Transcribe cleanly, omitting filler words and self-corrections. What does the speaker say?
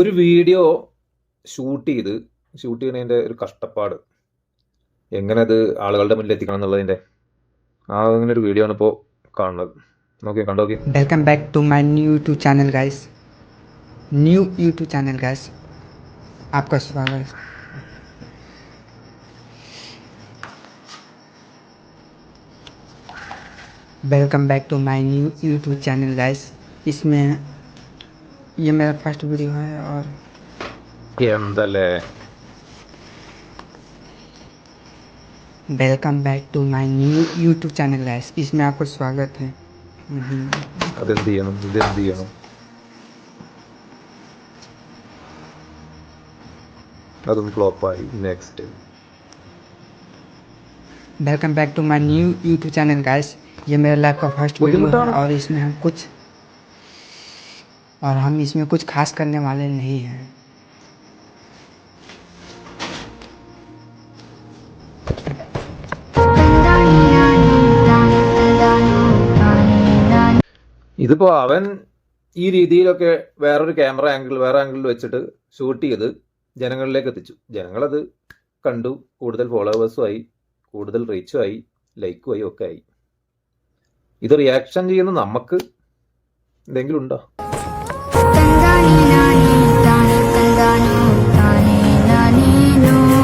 ഒരു video shoot ചെയ്യുന്നതിൻ്റെ ഒരു കഷ്ടപ്പാട് എങ്ങനെ അത് ആളുകളുടെ മുന്നിൽ എത്തിക്കണം എന്നുള്ളതിൻ്റെ അങ്ങനെ ഒരു വീഡിയോ ആണ് ഇപ്പോൾ കാണുന്നത്. കണ്ടോക്കി. Welcome back to my new YouTube channel guys. आपका स्वागत है। Welcome back to my new YouTube channel guys. इसमें ये मेरा फर्स्ट वीडियो है और എന്തല്ലേ welcome back to my new YouTube channel guys. इसमें आपका स्वागत है। അതെന്ത് ചെയ്യണം അതും ഫ്ലോപ്പായി. Next. Welcome back to my new YouTube channel guys. ये मेरा लाइफ का फर्स्ट वीडियो है और हम इसमें कुछ खास करने वाले नहीं हैं। ഇതിപ്പോ അവൻ ഈ രീതിയിലൊക്കെ വേറെ ആംഗിളിൽ വെച്ചിട്ട് ഷൂട്ട് ചെയ്ത് ജനങ്ങളിലേക്ക് എത്തിച്ചു. ജനങ്ങളത് കണ്ടു, കൂടുതൽ ഫോളോവേഴ്സും ആയി, കൂടുതൽ റീച്ചും ആയി, ലൈക്കും ആയി ഒക്കെ ആയി. ഇത് റിയാക്ഷൻ ചെയ്യുന്ന നമുക്ക് എന്തെങ്കിലും ഉണ്ടോ?